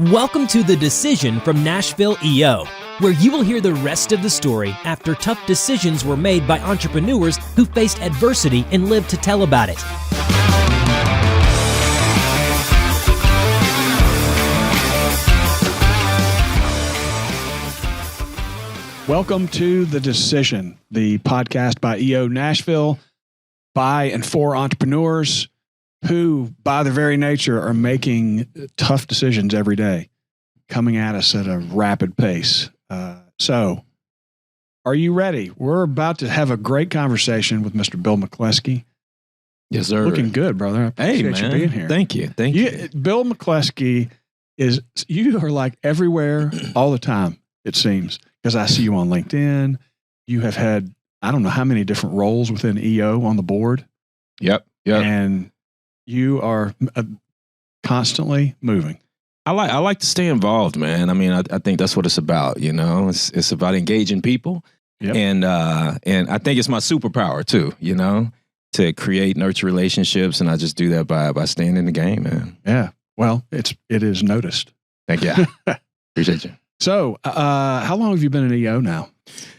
Welcome to The Decision from Nashville EO, where you will hear the rest of the story after tough decisions were made by entrepreneurs who faced adversity and lived to tell about it. Welcome to The Decision, the podcast by EO Nashville, by and for entrepreneurs who, by their very nature, are making tough decisions every day, coming at us at a rapid pace. So, are you ready? We're about to have a great conversation with Mr. Bill McCleskey. Yes, sir. Looking good, brother. I appreciate you being here. Thank you. Thank you. Bill McCleskey you are like everywhere all the time, it seems, because I see you on LinkedIn. You have had, I don't know how many different roles within EO on the board. Yep. And you are constantly moving. I like to stay involved, man. I mean, I think that's what it's about. You know, it's about engaging people, and I think it's my superpower too. You know, to create, nurture relationships, and I just do that by staying in the game, man. Yeah. Well, it is noticed. Thank you. Appreciate you. So, how long have you been in EO now?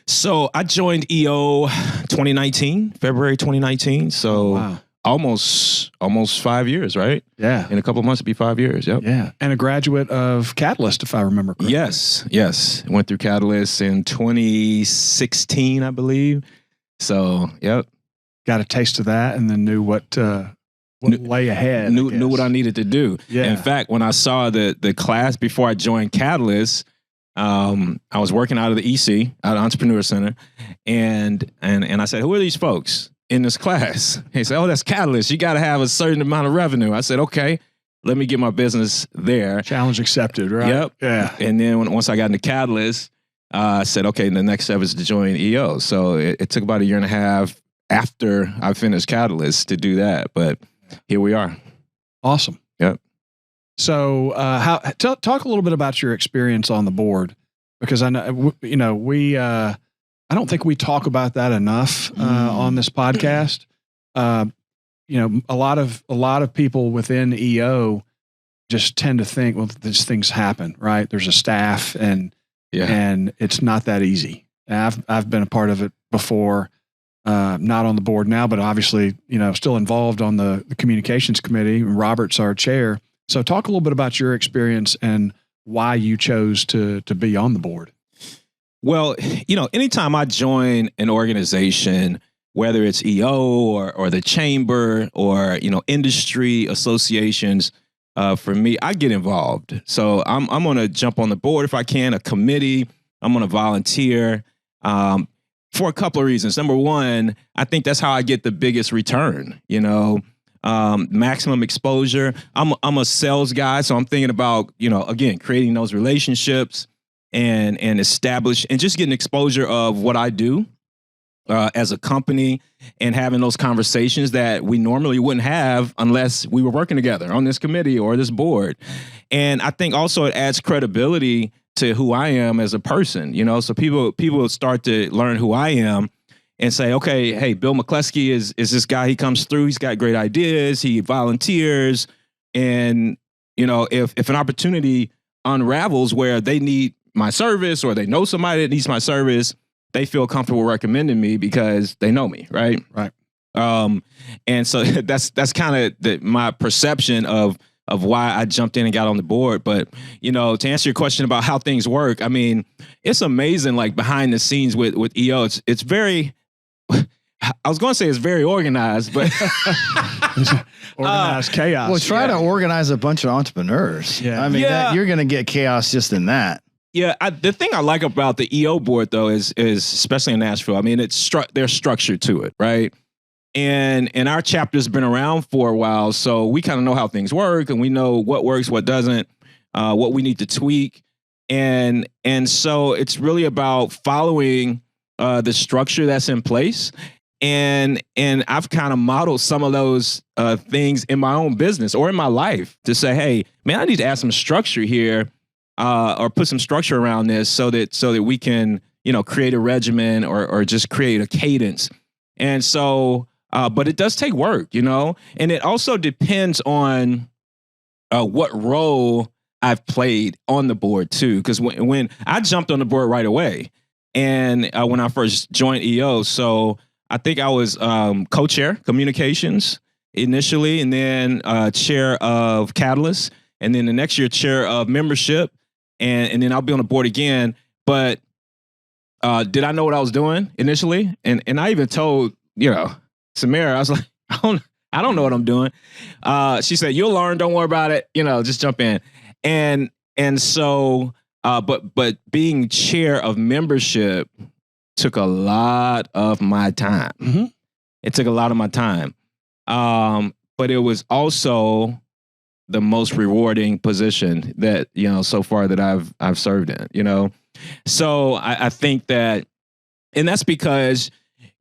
So I joined EO 2019, February 2019. So. Wow. Almost 5 years, right? Yeah. In a couple of months, it'll be 5 years. Yep. Yeah. And a graduate of Catalyst, if I remember correctly. Yes. Went through Catalyst in 2016, I believe. So, yep. Got a taste of that and then knew what lay ahead. Knew what I needed to do. Yeah. In fact, when I saw the class before I joined Catalyst, I was working out of the EC, out of Entrepreneur Center, and I said, "Who are these folks in this class?" He said, "Oh, that's Catalyst. You got to have a certain amount of revenue." I said, "Okay, let me get my business there." Challenge accepted, right? Yep. Yeah. And then once I got into Catalyst, I said, "Okay, the next step is to join EO." So it took about a year and a half after I finished Catalyst to do that, but here we are. Awesome. Yep. So, talk a little bit about your experience on the board, because I know I don't think we talk about that enough on this podcast. A lot of people within EO just tend to think, well, these things happen, right? There's a staff, and it's not that easy. And I've been a part of it before, not on the board now, but obviously, still involved on the communications committee. Robert's our chair. So, talk a little bit about your experience and why you chose to be on the board. Well, anytime I join an organization, whether it's EO or the chamber or, industry associations, for me, I get involved. So I'm going to jump on the board if I can, a committee. I'm going to volunteer for a couple of reasons. Number one, I think that's how I get the biggest return, maximum exposure. I'm a sales guy, so I'm thinking about, again, creating those relationships and establish and just getting exposure of what I do as a company and having those conversations that we normally wouldn't have unless we were working together on this committee or this board. And I think also it adds credibility to who I am as a person, so people will start to learn who I am and say, okay, hey, Bill McCleskey is this guy. He comes through. He's got great ideas. He volunteers. And, if an opportunity unravels where they need my service or they know somebody that needs my service, they feel comfortable recommending me because they know me, right? Right. And so that's kind of my perception of why I jumped in and got on the board. But, to answer your question about how things work, I mean, it's amazing, like behind the scenes with EO. It's very, I was going to say it's very organized, but organized chaos. Well, try to organize a bunch of entrepreneurs. Yeah. I mean, you're going to get chaos just in that. Yeah, the thing I like about the EO board, though, is especially in Nashville, I mean, there's structure to it, right? And our chapter's been around for a while, so we kind of know how things work, and we know what works, what doesn't, what we need to tweak. And so it's really about following the structure that's in place. And I've kind of modeled some of those things in my own business or in my life to say, hey, man, I need to add some structure here. Or put some structure around this so that we can, create a regimen or just create a cadence. And so, but it does take work, and it also depends on what role I've played on the board too. Because when I jumped on the board right away, and when I first joined EO, so I think I was co-chair communications initially, and then chair of Catalyst, and then the next year chair of membership, and then I'll be on the board again. But did I know what I was doing initially? And I even told Samara, I was like, I don't know what I'm doing. She said, "You'll learn. Don't worry about it. Just jump in." And so, but being chair of membership took a lot of my time. Mm-hmm. It took a lot of my time. But it was also the most rewarding position that, so far that I've served in, So I think that, and that's because,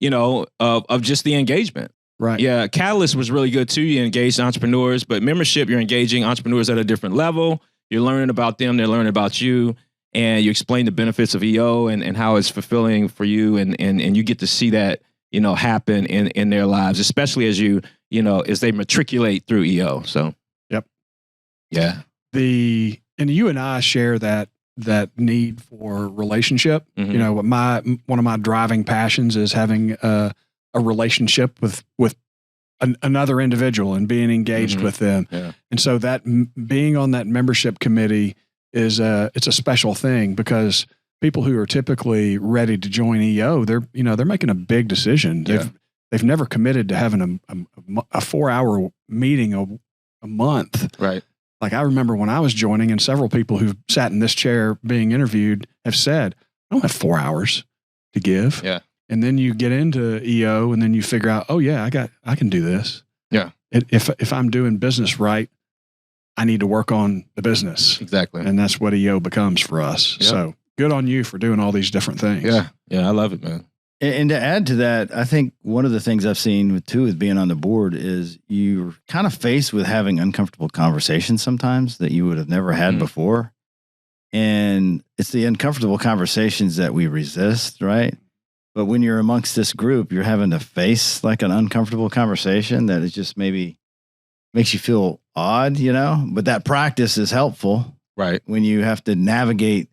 of just the engagement. Right. Yeah. Catalyst was really good too. You engaged entrepreneurs, but membership, you're engaging entrepreneurs at a different level. You're learning about them. They're learning about you. And you explain the benefits of EO and how it's fulfilling for you. And you get to see that, happen in their lives, especially as as they matriculate through EO. So, yep. Yeah. And you and I share that need for relationship. Mm-hmm. One of my driving passions is having a relationship with another individual and being engaged Mm-hmm. with them. Yeah. And so that being on that membership committee it's a special thing, because people who are typically ready to join EO, they're making a big decision. They've never committed to having a 4-hour meeting a month. Right. Like I remember when I was joining, and several people who've sat in this chair being interviewed have said, "I don't have 4 hours to give." Yeah. And then you get into EO, and then you figure out, "Oh yeah, I can do this." Yeah. If I'm doing business right, I need to work on the business. Exactly. And that's what EO becomes for us. Yep. So good on you for doing all these different things. Yeah. Yeah. I love it, man. And to add to that, I think one of the things I've seen with being on the board is you're kind of faced with having uncomfortable conversations sometimes that you would have never had before. And it's the uncomfortable conversations that we resist, right? But when you're amongst this group, you're having to face like an uncomfortable conversation that is just maybe makes you feel odd, but that practice is helpful. Right. When you have to navigate,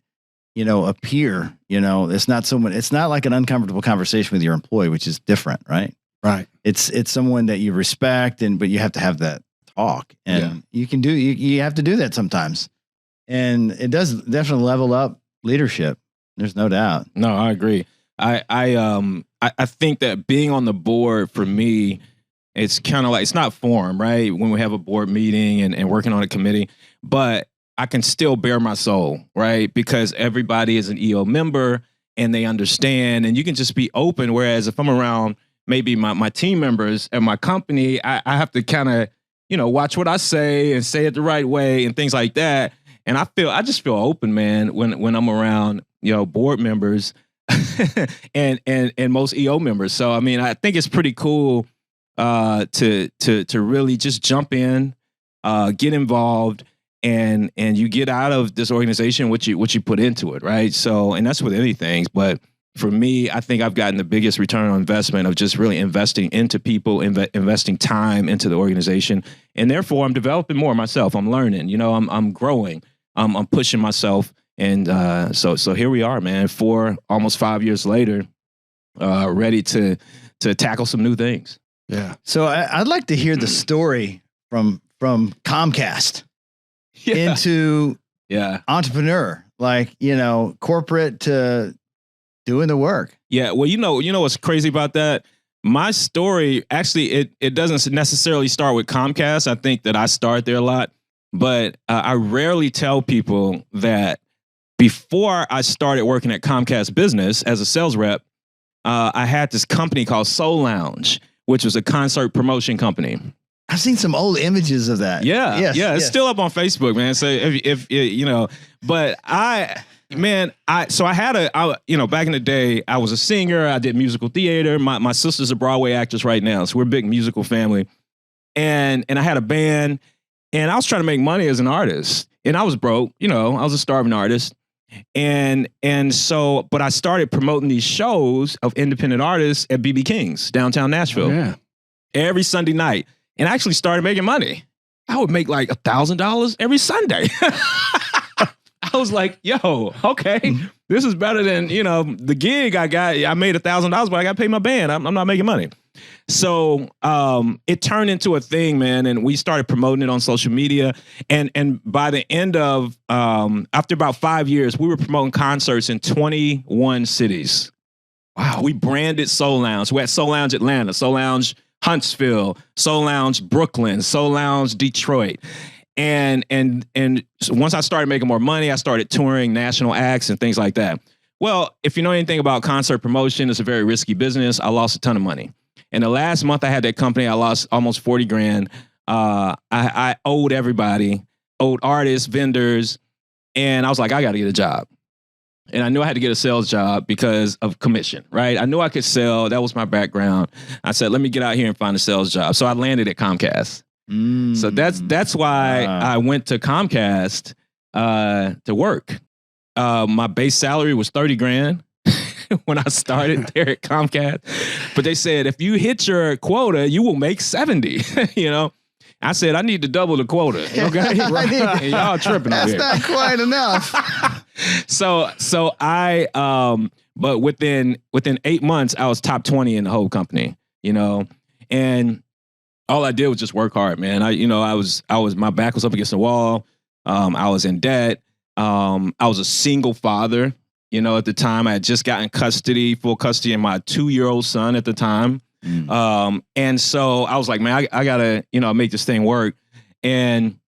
a peer, it's not like an uncomfortable conversation with your employee, which is different, right? Right. It's someone that you respect, but you have to have that talk, and you have to do that sometimes. And it does definitely level up leadership. There's no doubt. No, I agree. I think that being on the board for me, it's kind of like, it's not form, right? When we have a board meeting and working on a committee, but I can still bare my soul, right? Because everybody is an EO member and they understand, and you can just be open. Whereas if I'm around maybe my team members at my company, I have to kind of, watch what I say and say it the right way and things like that. And I just feel open, man, when I'm around, board members and most EO members. So, I mean, I think it's pretty cool to really just jump in, get involved, and you get out of this organization what you put into it, right? So, and that's with anything. But for me, I think I've gotten the biggest return on investment of just really investing into people, investing time into the organization, and therefore I'm developing more myself. I'm learning, I'm growing, I'm pushing myself, and so here we are, man. Almost 5 years later, ready to tackle some new things. Yeah. So I'd like to hear the story from Comcast into entrepreneur, like, corporate to doing the work. Yeah. Well, you know what's crazy about that? My story, actually, it doesn't necessarily start with Comcast. I think that I start there a lot, but I rarely tell people that before I started working at Comcast Business as a sales rep, I had this company called Soul Lounge, which was a concert promotion company. I've seen some old images of that. Yeah. Yes, It's still up on Facebook, man. So if but I had back in the day, I was a singer. I did musical theater. My sister's a Broadway actress right now. So we're a big musical family. And I had a band, and I was trying to make money as an artist, and I was broke, I was a starving artist. And so, but I started promoting these shows of independent artists at BB King's, downtown Nashville. Yeah. Every Sunday night. And I actually started making money. I would make like $1,000 every Sunday. I was like, yo, okay, this is better than, you know, the gig I got. I made $1,000, but I got to pay my band. I'm not making money. So it turned into a thing, man. And we started promoting it on social media. And by the end of, after about 5 years, we were promoting concerts in 21 cities. Wow. We branded Soul Lounge. We had Soul Lounge Atlanta, Soul Lounge Huntsville, Soul Lounge Brooklyn, Soul Lounge Detroit. And so once I started making more money, I started touring national acts and things like that. Well, if you know anything about concert promotion, it's a very risky business. I lost a ton of money. In the last month I had that company, I lost almost 40 grand. I owed everybody, owed artists, vendors, and I was like, I got to get a job. And I knew I had to get a sales job because of commission, right? I knew I could sell. That was my background. I said, let me get out here and find a sales job. So I landed at Comcast. So that's why I went to Comcast to work. My base salary was 30 grand when I started there at Comcast. But they said, if you hit your quota, you will make 70, you know? I said, I need to double the quota. Okay. And y'all tripping over here. That's not quite enough. So I, but within 8 months, I was top 20 in the whole company, you know, and all I did was just work hard, man. My back was up against the wall. I was in debt. I was a single father, you know, at the time. I had just gotten full custody of my 2-year-old son at the time. And so I was like, man, I gotta, you know, make this thing work. And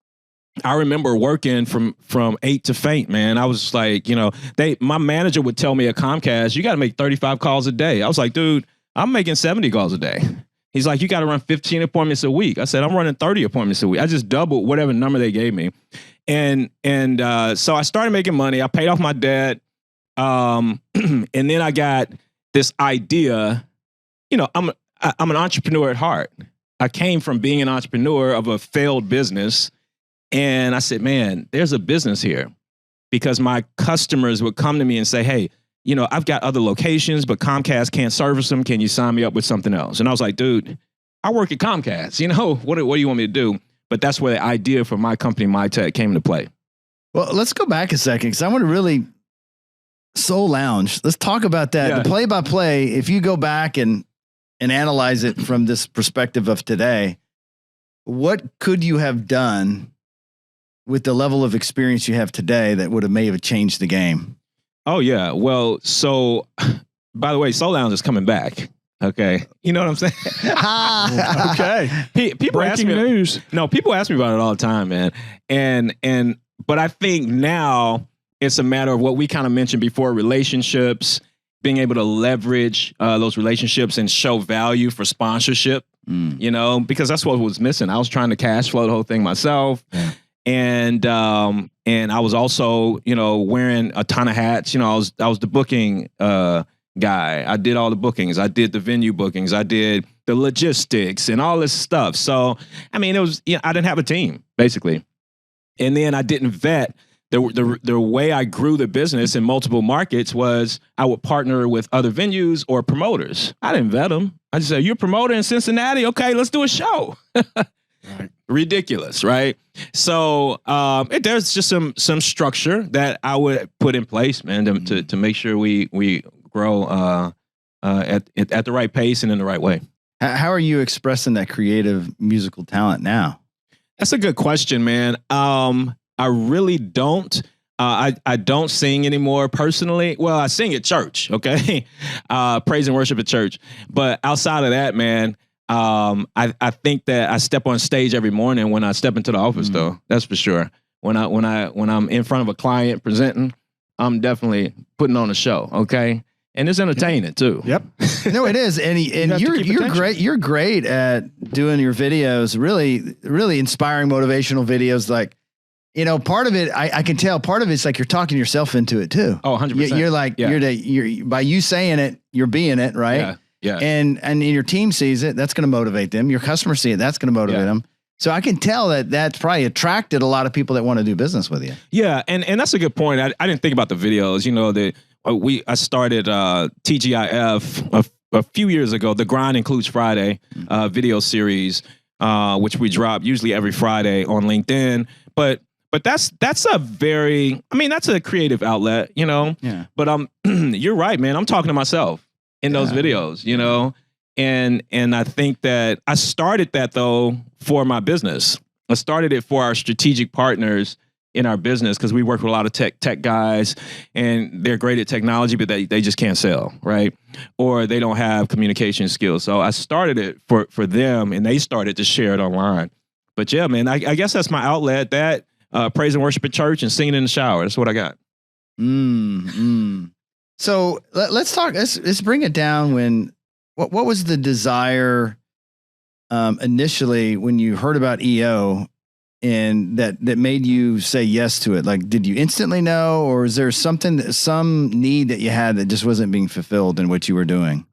I remember working from 8 to faint, man. I was like, you know, my manager would tell me at Comcast, you got to make 35 calls a day. I was like, dude, I'm making 70 calls a day. He's like, you got to run 15 appointments a week. I said, I'm running 30 appointments a week. I just doubled whatever number they gave me. And so I started making money. I paid off my debt. And then I got this idea, you know, I'm an entrepreneur at heart. I came from being an entrepreneur of a failed business. And I said, man, there's a business here, because my customers would come to me and say, hey, you know, I've got other locations, but Comcast can't service them. Can you sign me up with something else? And I was like, dude, I work at Comcast. You know, what do you want me to do? But that's where the idea for my company, MyTech, came into play. Well, let's go back a second, because I want to really Soul Lounge. Let's talk about that. Yeah. The play-by-play, if you go back and analyze it from this perspective of today, what could you have done with the level of experience you have today that would have maybe changed the game? Oh, yeah. Well, so, by the way, Soul Lounge is coming back. Okay. You know what I'm saying? Okay. People ask me news. No, people ask me about it all the time, man. But I think now it's a matter of what we kind of mentioned before, relationships, being able to leverage those relationships and show value for sponsorship, you know, because that's what was missing. I was trying to cash flow the whole thing myself. Yeah. And I was also, you know, wearing a ton of hats. You know, I was the booking guy. I did all the bookings. I did the venue bookings. I did the logistics and all this stuff. So, I mean, it was, you know, I didn't have a team, basically. And then I didn't vet. The way I grew the business in multiple markets was I would partner with other venues or promoters. I didn't vet them. I just said, you're a promoter in Cincinnati? Okay, let's do a show. Right. Ridiculous, right? So there's just some structure that I would put in place, man, to make sure we grow at the right pace and in the right way. How are you expressing that creative musical talent now? That's a good question, man. I really don't. I don't sing anymore personally. Well, I sing at church, okay? Praise and worship at church. But outside of that, man, I think that I step on stage every morning when I step into the office, though. That's for sure. When I'm in front of a client presenting, I'm definitely putting on a show, okay? And it's entertaining too. Yep. No, it is. And you're great. You're great at doing your videos, really, really inspiring motivational videos. Like, you know, part of it, I can tell part of it's like you're talking yourself into it too. Oh, 100%. You're like, you're by you saying it, you're being it, right? Yeah. Yeah. And your team sees it, that's going to motivate them. Your customers see it, that's going to motivate them. So I can tell that's probably attracted a lot of people that want to do business with you. Yeah. And that's a good point. I didn't think about the videos, you know, I started TGIF a few years ago, the Grind Includes Friday video series. which we drop usually every Friday on LinkedIn. But that's a that's a creative outlet, you know. Yeah. But you're right, man. I'm talking to myself in those videos, you know. And I think that I started that though for my business. I started it for our strategic partners in our business because we work with a lot of tech guys and they're great at technology, but they just can't sell, right? Or they don't have communication skills. So I started it for them and they started to share it online. But yeah, man, I guess that's my outlet, that praise and worship at church and singing in the shower. That's what I got. So let's talk, let's bring it down. What was the desire initially when you heard about EO and that made you say yes to it? Like, did you instantly know, or is there some need that you had that just wasn't being fulfilled in what you were doing?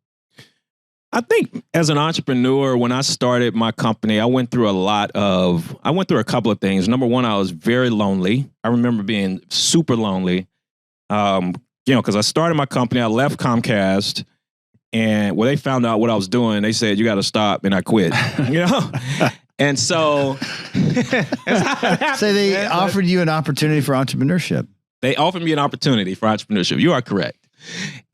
I think as an entrepreneur, when I started my company, I went through a couple of things. Number one, I was very lonely. I remember being super lonely, because I started my company, I left Comcast. And when they found out what I was doing, they said, you got to stop. And I quit, you know? And so. So they offered you an opportunity for entrepreneurship. They offered me an opportunity for entrepreneurship. You are correct.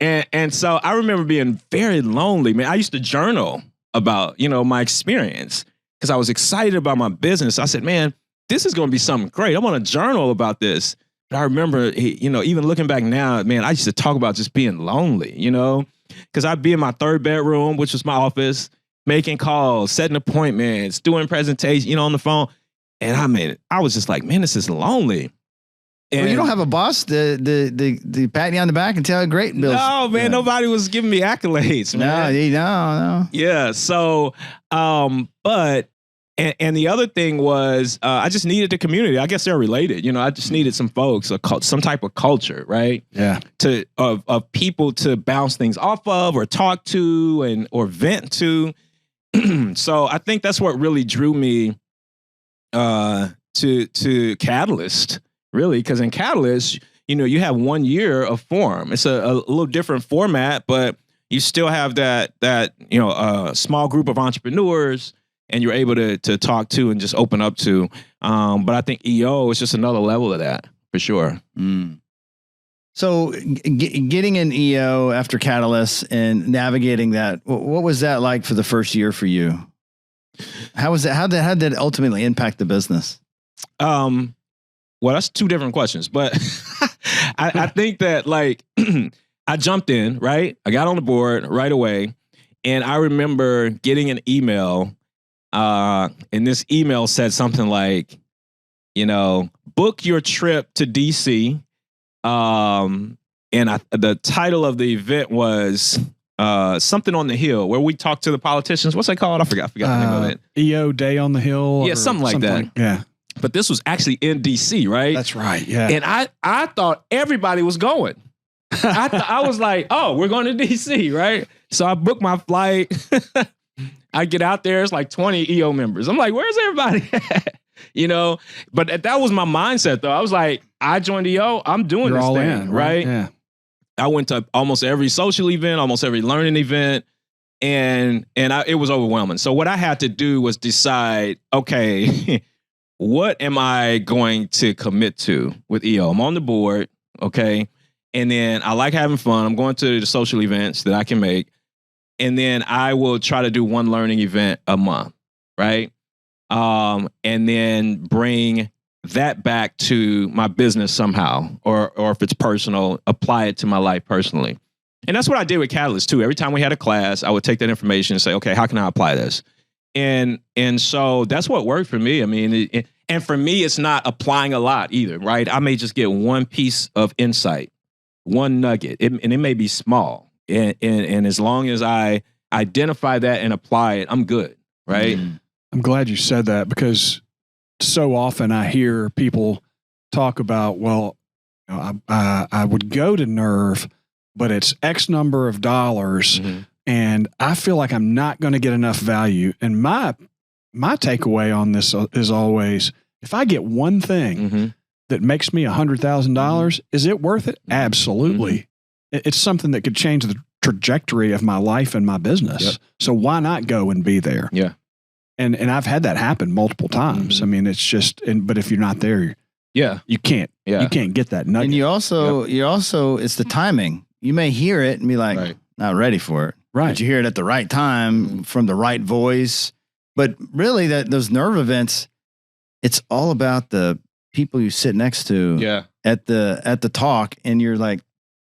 And so I remember being very lonely, man. I used to journal about, my experience because I was excited about my business. I said, man, this is going to be something great. I want to journal about this. But I remember, even looking back now, man, I used to talk about just being lonely, because I'd be in my third bedroom, which was my office, making calls, setting appointments, doing presentations, on the phone. And I was just like, man, this is lonely. And well, you don't have a boss to pat you on the back and tell you great, Bill. No, man, nobody was giving me accolades, man. No. Yeah. So, but the other thing was, I just needed the community. I guess they're related. I just needed some folks, some type of culture, right? Yeah. Of people to bounce things off of, or talk to, or vent to. So I think that's what really drew me to Catalyst, really, because in Catalyst, you have 1 year of forum. It's a little different format, but you still have that small group of entrepreneurs. And you're able to talk to and just open up to. But I think EO is just another level of that, for sure. So getting in EO after Catalyst and navigating that, what was that like for the first year for you? How was that? How did that ultimately impact the business? Well, that's two different questions. But I think that, I jumped in, right? I got on the board right away. And I remember getting an email. And this email said something like, book your trip to DC. And the title of the event was something on the Hill, where we talked to the politicians. What's that called? I forgot the name of it. EO Day on the Hill. Yeah, something like that. Yeah. But this was actually in DC, right? That's right. Yeah. And I thought everybody was going. I was like, oh, we're going to DC, right? So I booked my flight. I get out there, it's like 20 EO members. I'm like, where's everybody at? But that was my mindset, though. I was like, I joined EO, I'm doing You're this all thing, in, right? Yeah. I went to almost every social event, almost every learning event, and it was overwhelming. So what I had to do was decide, okay, what am I going to commit to with EO? I'm on the board, okay? And then I like having fun. I'm going to the social events that I can make. And then I will try to do one learning event a month, right? And then bring that back to my business somehow, or if it's personal, apply it to my life personally. And that's what I did with Catalyst too. Every time we had a class, I would take that information and say, okay, how can I apply this? And so that's what worked for me. I mean, and for me, it's not applying a lot either, right? I may just get one piece of insight, one nugget, and it may be small. And as long as I identify that and apply it, I'm good, right? I'm glad you said that, because so often I hear people talk about, well, I would go to Nerve, but it's X number of dollars, and I feel like I'm not going to get enough value. And my takeaway on this is always, if I get one thing that makes me $100,000, is it worth it? Absolutely. It's something that could change the trajectory of my life and my business. Yep. So why not go and be there? Yeah. And I've had that happen multiple times. I mean, it's just, but if you're not there, you can't get that nugget. And you also, it's the timing. You may hear it and be like, not ready for it. Right. But you hear it at the right time from the right voice. But really those nerve events, it's all about the people you sit next to at the talk, and you're like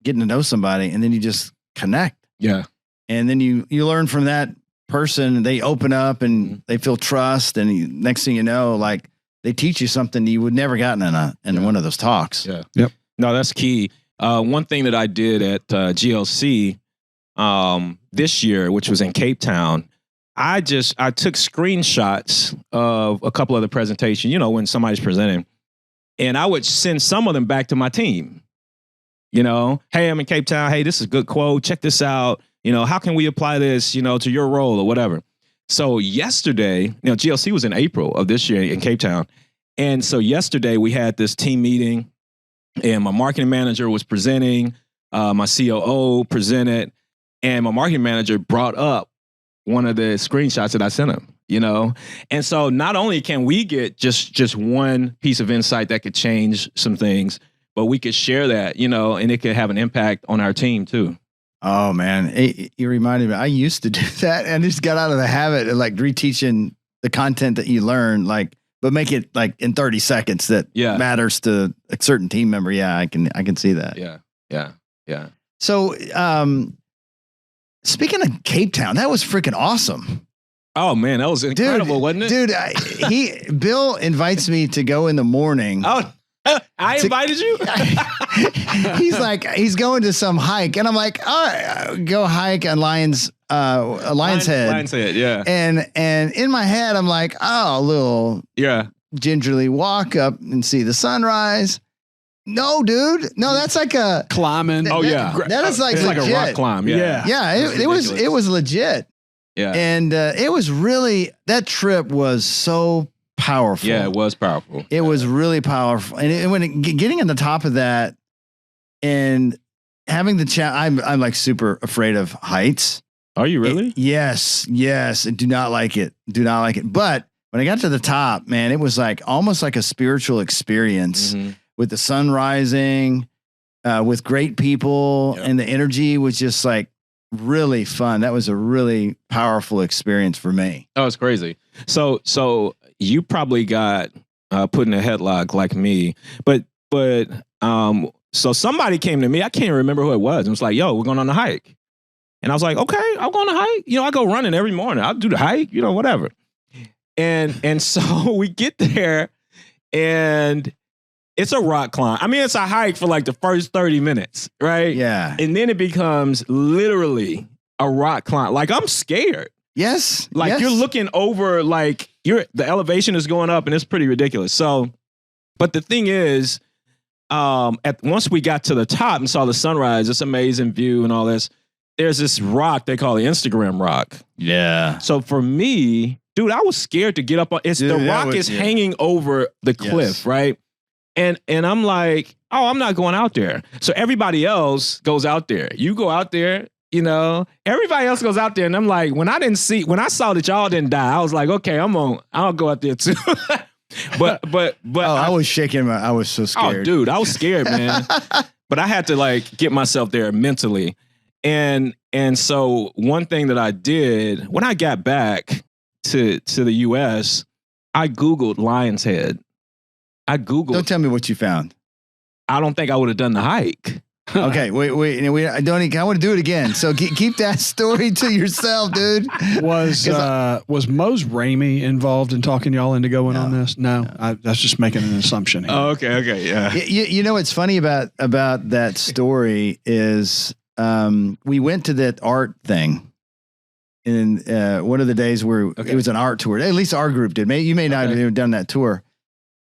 getting to know somebody, and then you just connect. Yeah. And then you learn from that person, and they open up and they feel trust. And next thing you know, like they teach you something you would never gotten in one of those talks. Yeah. Yep. No, that's key. One thing that I did at GLC this year, which was in Cape Town, I took screenshots of a couple of the presentations, when somebody's presenting, and I would send some of them back to my team. Hey, I'm in Cape Town. Hey, this is a good quote. Check this out. How can we apply this, to your role or whatever? So yesterday, GLC was in April of this year in Cape Town. And so yesterday we had this team meeting, and my marketing manager was presenting, my COO presented, and my marketing manager brought up one of the screenshots that I sent him, And so not only can we get just one piece of insight that could change some things, but we could share that, and it could have an impact on our team too. Oh man, you reminded me. I used to do that, and just got out of the habit of like reteaching the content that you learn, but make it like in 30 seconds that matters to a certain team member. Yeah, I can see that. Yeah. So, speaking of Cape Town, that was freaking awesome. Oh man, that was incredible, wasn't it? Dude, Bill invites me to go in the morning. Oh, I invited you? He's going to some hike, and I'm like, all right, go hike on Lion's Head. Lion's Head, yeah. And in my head, I'm like, oh, a little gingerly walk up and see the sunrise. No, dude. No, that's like a climbing. That is like it's legit. like a rock climb. Yeah. It was legit. Yeah. And it was really, that trip was so powerful. Yeah, it was powerful. It was really powerful. And getting on the top of that and having the I'm like super afraid of heights. Are you really? Yes. I do not like it. But when I got to the top, man, it was like almost like a spiritual experience with the sun rising, with great people, and the energy was just like really fun. That was a really powerful experience for me. Oh, it's crazy. So you probably got put in a headlock like me, but so somebody came to me. I can't remember who it was. It was like, yo, we're going on a hike. And I was like, okay, I'll go on a hike. I go running every morning. I'll do the hike, whatever. And so we get there, and it's a rock climb. I mean, it's a hike for like the first 30 minutes, right? Yeah. And then it becomes literally a rock climb. Like, I'm scared. Yes. Like, you're looking over, like, the elevation is going up, and it's pretty ridiculous. So, but the thing is, once we got to the top and saw the sunrise, this amazing view and all this, there's this rock they call the Instagram rock. Yeah. So for me, dude, I was scared to get up on it. The rock is hanging over the cliff, right? And I'm like, oh, I'm not going out there. So everybody else goes out there. You go out there, everybody else goes out there. And I'm like, when I saw that y'all didn't die, I was like, okay, I'll go out there too. but I was shaking. I was so scared. Oh, dude, I was scared, man. But I had to like get myself there mentally. And so one thing that I did when I got back to the US, I Googled Lion's Head. Don't tell me what you found. I don't think I would have done the hike. Okay, wait. I want to do it again. So keep that story to yourself, dude. Was Mose Ramey involved in talking y'all into going on this? No. That's just making an assumption here. Oh, okay, yeah. You know what's funny about that story is we went to that art thing. And one of the days where it was an art tour. At least our group did. You may not have done that tour.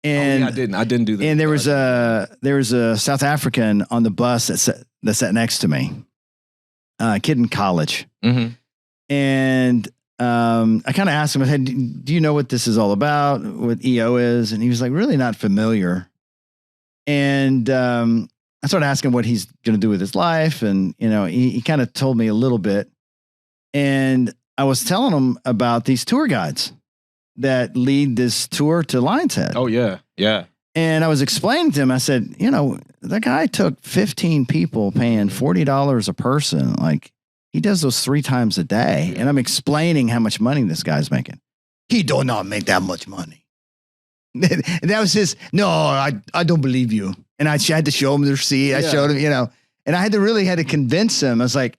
And I didn't do that. And there was a South African on the bus that sat next to me, a kid in college. Mm-hmm. And I kind of asked him, I said, do you know what this is all about? What EO is? And he was like, really not familiar. And I started asking what he's going to do with his life. And, he kind of told me a little bit. And I was telling him about these tour guides. that lead this tour to Lion's Head. Oh yeah. Yeah. And I was explaining to him, I said, that guy took 15 people paying $40 a person. Like, he does those 3 times a day. And I'm explaining how much money this guy's making. He do not make that much money. And that was his, no, I don't believe you. And I had to show him the receipt. I showed him, and I had to convince him. I was like,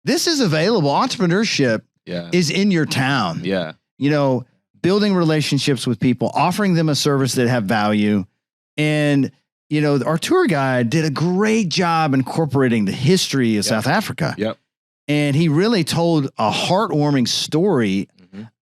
this is available. Entrepreneurship is in your town. Yeah. Building relationships with people, offering them a service that have value. And, our tour guide did a great job incorporating the history of South Africa. Yep. And he really told a heartwarming story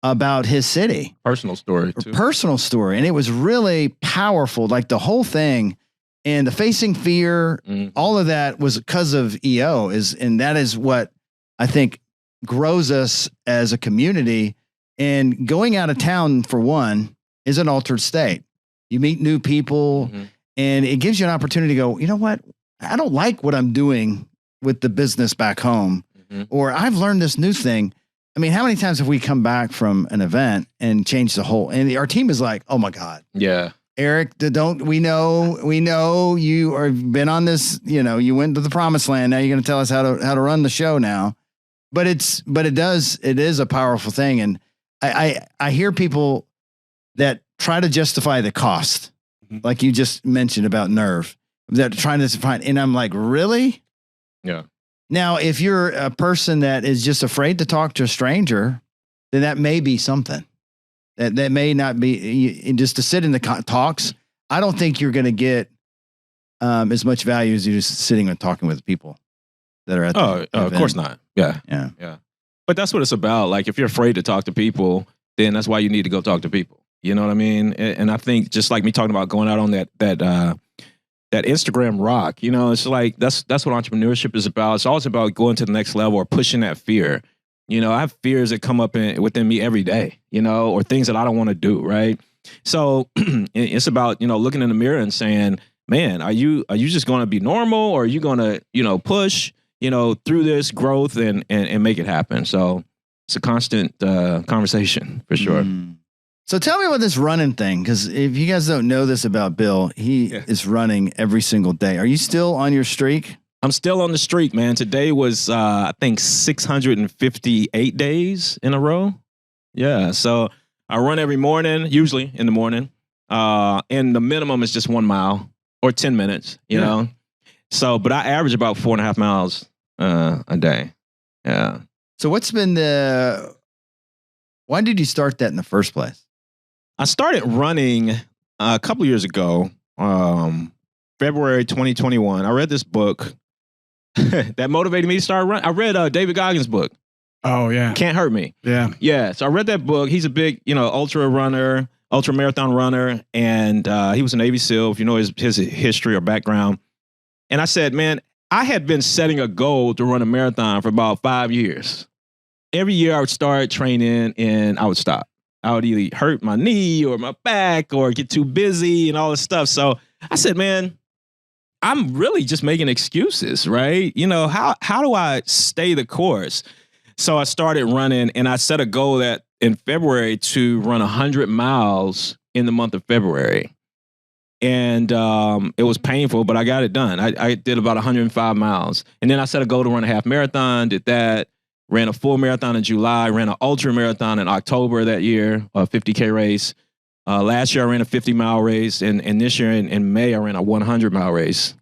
about his city. Personal story, too. Personal story. And it was really powerful, like the whole thing. And the facing fear, all of that was because of EO. And that is what I think grows us as a community. And going out of town, for one, is an altered state. You meet new people, and it gives you an opportunity to go, you know what? I don't like what I'm doing with the business back home. Or I've learned this new thing. I mean, how many times have we come back from an event and changed the whole, and our team is like, oh my God. Yeah. Eric, we know you are been on this, you went to the promised land. Now you're going to tell us how to run the show now. But it is a powerful thing. And I hear people that try to justify the cost, like you just mentioned about Nerve, that trying to find, and I'm like, really? Yeah. Now, if you're a person that is just afraid to talk to a stranger, then that may be something. That may not be, just to sit in the talks. I don't think you're going to get as much value as you just sitting and talking with people that are at the event. Of course not. Yeah. But that's what it's about. Like, if you're afraid to talk to people, then that's why you need to go talk to people. You know what I mean? And I think, just like me talking about going out on that Instagram rock, it's like that's what entrepreneurship is about. It's always about going to the next level or pushing that fear. I have fears that come up within me every day, or things that I don't want to do, right? So it's about, looking in the mirror and saying, man, are you just going to be normal, or are you going to, push, through this growth and make it happen? So it's a constant conversation for sure. So tell me about this running thing, because if you guys don't know this about Bill, he is running every single day. Are you still on your streak? I'm still on the streak, man. Today was, I think, 658 days in a row. Yeah. So I run every morning, usually in the morning. And the minimum is just 1 mile or 10 minutes, you know? So, but I average about 4.5 miles a day. Yeah. So what's been why did you start that in the first place? I started running a couple years ago, February 2021. I read this book that motivated me to start running. I read David Goggins' book. Oh, yeah. Can't Hurt Me. Yeah. Yeah. So I read that book. He's a big, ultra marathon runner. And he was a Navy SEAL, if you know his history or background. And I said, man, I had been setting a goal to run a marathon for about 5 years. Every year I would start training and I would stop. I would either hurt my knee or my back or get too busy and all this stuff. So I said, man, I'm really just making excuses, right? How do I stay the course? So I started running, and I set a goal that in February to run 100 miles in the month of February. And it was painful, but I got it done. I did about 105 miles. And then I set a goal to run a half marathon, did that. Ran a full marathon in July, ran an ultra marathon in October that year, a 50K race. Last year I ran a 50-mile race, and this year in May I ran a 100-mile race.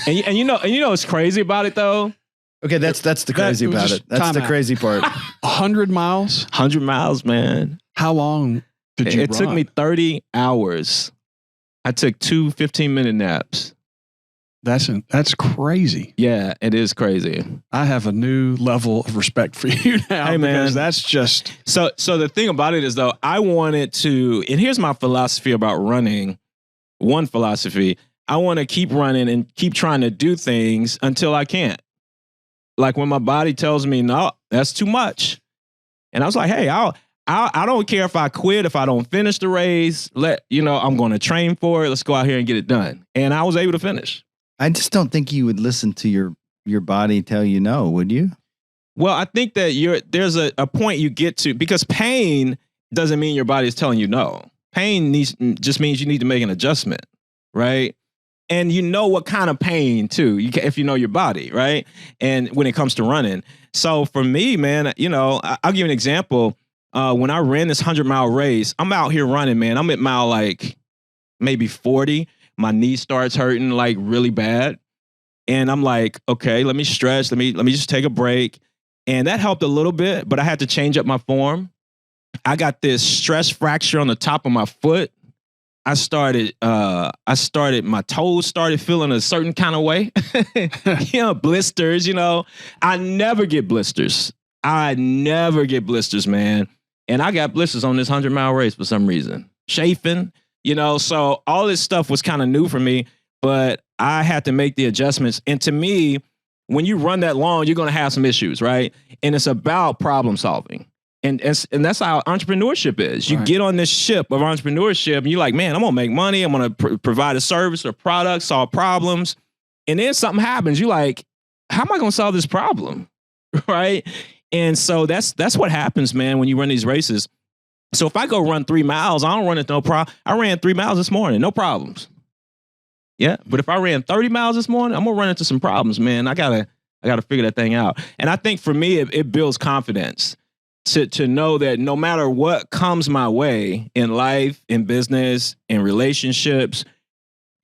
And you know what's crazy about it though? Okay, that's the crazy about it. That's the crazy part. 100 miles? 100 miles, man. How long did you run? It took me 30 hours. I took 2 15-minute naps. That's crazy. Yeah, it is crazy. I have a new level of respect for you now. Hey, man, that's just so the thing about it is though, I wanted to, and here's my philosophy about running. One philosophy, I want to keep running and keep trying to do things until I can't. Like when my body tells me, no, that's too much. And I was like, hey, I don't care if I quit, if I don't finish the race, I'm going to train for it. Let's go out here and get it done. And I was able to finish. I just don't think you would listen to your body tell you no, would you? Well, I think that there's a point you get to, because pain doesn't mean your body is telling you no. Pain just means you need to make an adjustment, right? And you know what kind of pain too, if you know your body, right? And when it comes to running. So for me, man, I'll give you an example. When I ran this 100-mile race, I'm out here running, man. I'm at mile like maybe 40. My knee starts hurting like really bad. And I'm like, okay, let me stretch. Let me just take a break. And that helped a little bit, but I had to change up my form. I got this stress fracture on the top of my foot. My toes started feeling a certain kind of way. Blisters, I never get blisters. Man. And I got blisters on this 100-mile race for some reason. Chafing, so all this stuff was kind of new for me, but I had to make the adjustments. And to me, when you run that long, you're going to have some issues, right? And it's about problem solving. And that's how entrepreneurship is. You get on this ship of entrepreneurship and you're like, man, I'm going to make money. I'm going to provide a service or product, solve problems. And then something happens. You're like, how am I going to solve this problem? Right? And so that's what happens, man, when you run these races. So if I go run 3 miles, I don't run it no problem. I ran 3 miles this morning, no problems. Yeah. But if I ran 30 miles this morning, I'm going to run into some problems, man. I gotta figure that thing out. And I think for me, it builds confidence. To know that no matter what comes my way in life, in business, in relationships,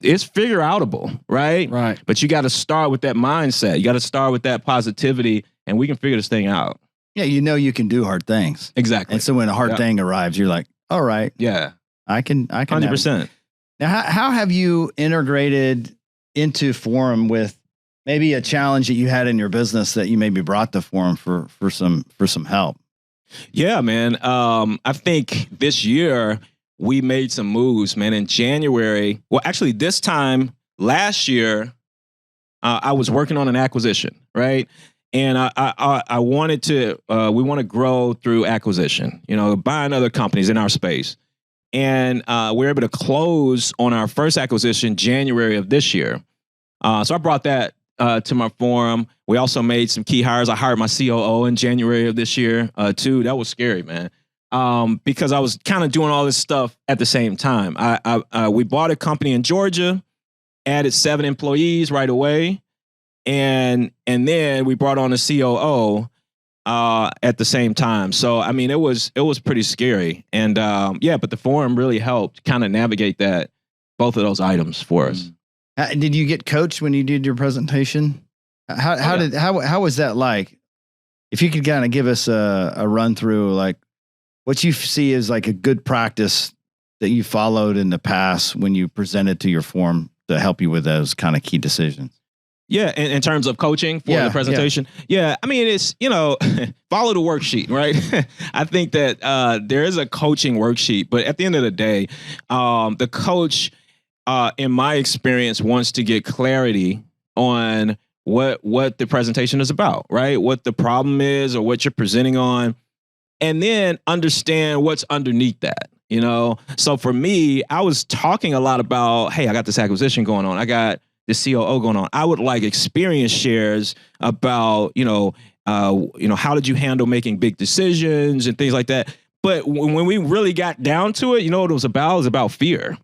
it's figure outable, right? Right. But you got to start with that mindset. You got to start with that positivity, and we can figure this thing out. Yeah, you can do hard things. Exactly. And so when a hard thing arrives, you're like, all right. Yeah. I can 100%. Now, how have you integrated into Forum with maybe a challenge that you had in your business that you maybe brought to Forum for some help? Yeah, man. I think this year we made some moves, man. In January, well, actually this time last year, I was working on an acquisition, right? And I wanted to, we want to grow through acquisition, buying other companies in our space. And we were able to close on our first acquisition January of this year. So I brought that to my Forum. We also made some key hires. I hired my COO in January of this year, too. That was scary, man, because I was kind of doing all this stuff at the same time. We bought a company in Georgia, added 7 employees right away, and then we brought on a COO at the same time. So I mean, it was pretty scary, and but the Forum really helped kind of navigate both of those items for us. Did you get coached when you did your presentation? How was that like? If you could kind of give us a run through, like what you see as like a good practice that you followed in the past when you presented to your Forum to help you with those kind of key decisions. Yeah, in terms of coaching for the presentation. Yeah, I mean, it's, follow the worksheet, right? I think that there is a coaching worksheet, but at the end of the day, the coach, in my experience, wants to get clarity on what the presentation is about, right? What the problem is or what you're presenting on, and then understand what's underneath that, So for me, I was talking a lot about, hey, I got this acquisition going on. I got the COO going on. I would like experience shares about, how did you handle making big decisions and things like that. But when we really got down to it, what it was about? It was about fear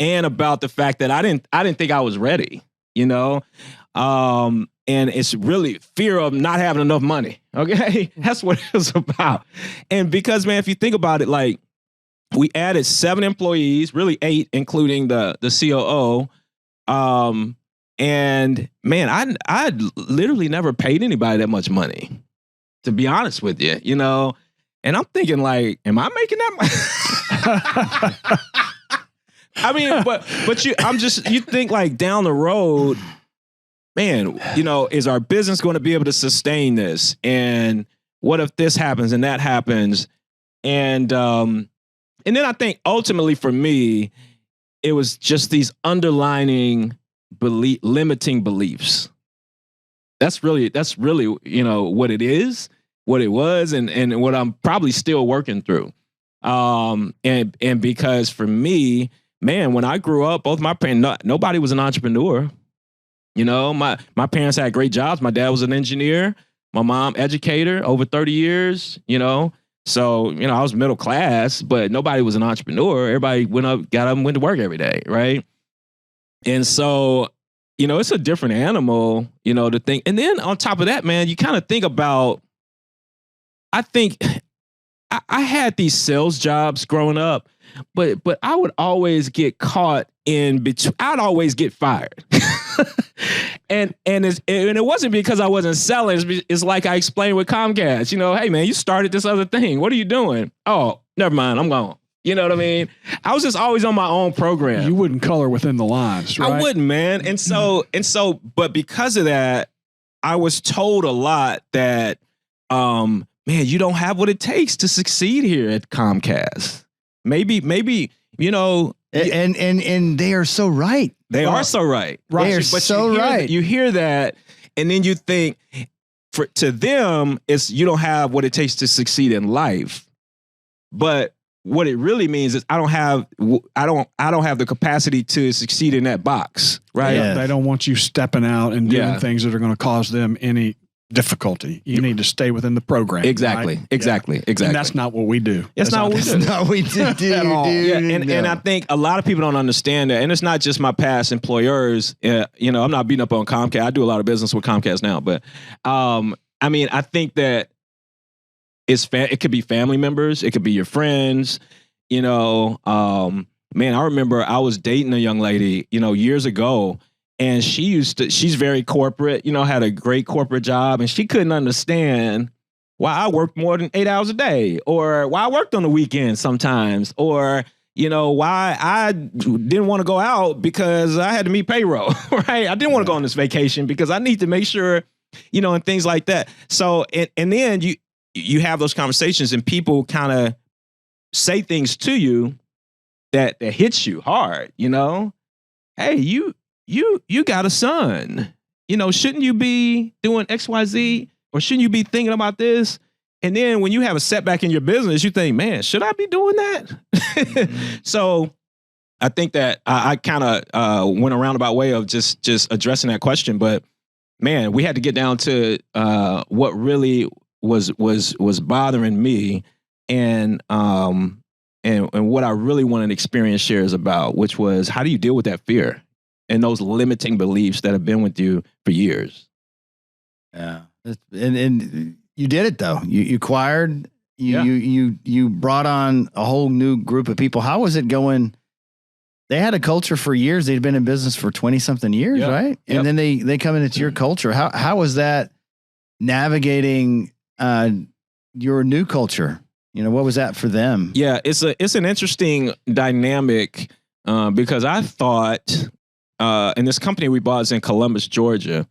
and about the fact that I didn't think I was ready, and it's really fear of not having enough money. Okay. That's what it was about. And because, man, if you think about it, like we added 7 employees, really 8, including the COO. And man, I'd literally never paid anybody that much money, to be honest with you, and I'm thinking like, am I making that money? I mean, but you think like down the road, man, is our business going to be able to sustain this? And what if this happens and that happens? And then I think ultimately for me, it was just these underlining limiting beliefs. That's really, what it is, what it was, and what I'm probably still working through. And because for me, man, when I grew up, both my parents, nobody was an entrepreneur. My parents had great jobs. My dad was an engineer. My mom, educator, over 30 years, So, I was middle class, but nobody was an entrepreneur. Everybody got up and went to work every day, right? And so, it's a different animal, to think. And then on top of that, man, you kind of think about, I think I had these sales jobs growing up, but I would always get caught in between. I'd always get fired. And it wasn't because I wasn't selling. It's like I explained with Comcast, hey man, you started this other thing. What are you doing? Oh, never mind. I'm gone. You know what I mean? I was just always on my own program. You wouldn't color within the lines, right? I wouldn't, man. And so, but because of that, I was told a lot that, man, you don't have what it takes to succeed here at Comcast. Maybe, and they are so right. They are so right. They are so right. You hear that, and then you think, to them, it's you don't have what it takes to succeed in life. But what it really means is I don't have the capacity to succeed in that box, right? Yeah. They don't want you stepping out and doing things that are going to cause them any difficulty. You need to stay within the program. Exactly. Right? Exactly. And that's not what we do. That's not what we do. No, we do at all. Yeah, and I think a lot of people don't understand that. And it's not just my past employers. I'm not beating up on Comcast. I do a lot of business with Comcast now. But I think that it could be family members. It could be your friends. Man, I remember I was dating a young lady, years ago. And she's very corporate, had a great corporate job. And she couldn't understand why I worked more than 8 hours a day, or why I worked on the weekends sometimes, or, why I didn't want to go out because I had to meet payroll, right? I didn't want to go on this vacation because I need to make sure, and things like that. So, and then you have those conversations and people kind of say things to you that hits you hard, hey, you got a son, shouldn't you be doing XYZ, or shouldn't you be thinking about this? And then when you have a setback in your business, you think, man, should I be doing that? So I think that I kind of went a roundabout way of just addressing that question. But man, we had to get down to what really was bothering me, and what I really wanted experience shares about, which was, how do you deal with that fear and those limiting beliefs that have been with you for years? Yeah. And you did it though. You acquired, you brought on a whole new group of people. How was it going? They had a culture for years. They'd been in business for 20 something years, right? And then they come into your culture. How was that navigating your new culture? What was that for them? Yeah, it's an interesting dynamic because I thought, and this company we bought is in Columbus, Georgia,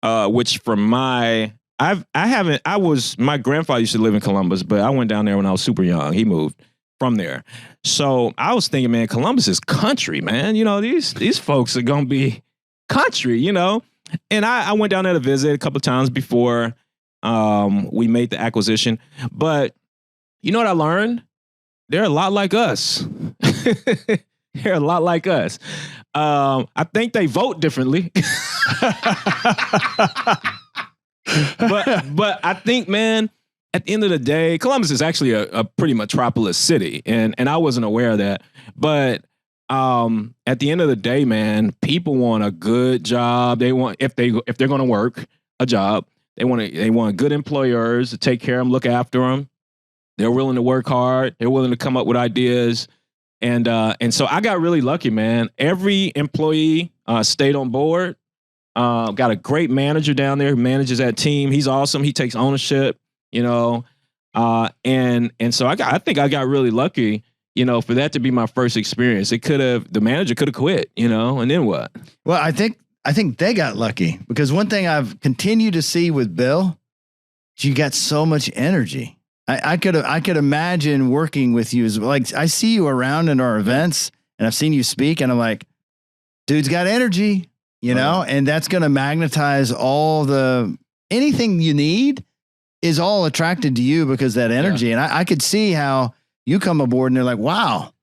which my grandfather used to live in Columbus, but I went down there when I was super young. He moved from there. So I was thinking, man, Columbus is country, man. These folks are going to be country, And I went down there to visit a couple of times before we made the acquisition. But you know what I learned? They're a lot like us. They're a lot like us. I think they vote differently. But I think, man, at the end of the day, Columbus is actually a pretty metropolis city. And I wasn't aware of that. But at the end of the day, man, people want a good job. They want, if they're going to work a job, they want good employers to take care of them, look after them. They're willing to work hard. They're willing to come up with ideas. And so I got really lucky, man. Every employee stayed on board. Got a great manager down there who manages that team. He's awesome. He takes ownership, and so I think I got really lucky, for that to be my first experience. The manager could have quit, and then what? Well, I think they got lucky, because one thing I've continued to see with Bill, you got so much energy. I could imagine working with you. Like, I see you around in our events, and I've seen you speak, and I'm like, dude's got energy, and that's going to magnetize anything you need is all attracted to you because of that energy. Yeah. And I could see how you come aboard and they're like, wow,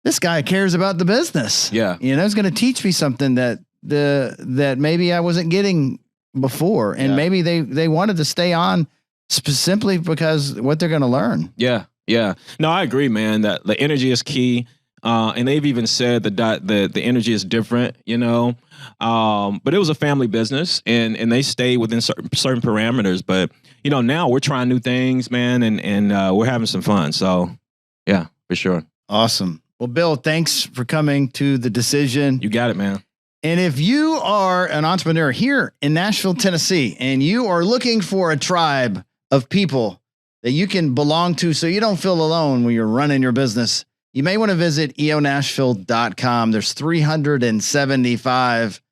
this guy cares about the business. Yeah. It's going to teach me something that maybe I wasn't getting before. And maybe they wanted to stay on simply because what they're going to learn. Yeah. Yeah. No, I agree, man, that the energy is key. And they've even said that the energy is different, you know. But it was a family business, and they stayed within certain parameters. But, you know, now we're trying new things, man, and we're having some fun. So, yeah, for sure. Awesome. Well, Bill, thanks for coming to The Decision. You got it, man. And if you are an entrepreneur here in Nashville, Tennessee, and you are looking for a tribe of people that you can belong to so you don't feel alone when you're running your business, you may want to visit eonashville.com. There's 375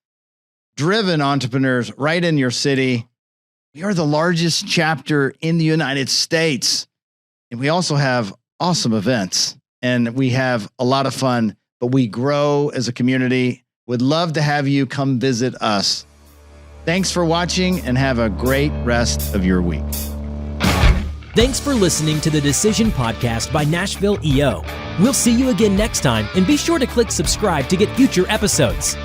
driven entrepreneurs right in your city. We are the largest chapter in the United States. And we also have awesome events, and we have a lot of fun, but we grow as a community. Would love to have you come visit us. Thanks for watching, and have a great rest of your week. Thanks for listening to the Decision Podcast by Nashville EO. We'll see you again next time, and be sure to click subscribe to get future episodes.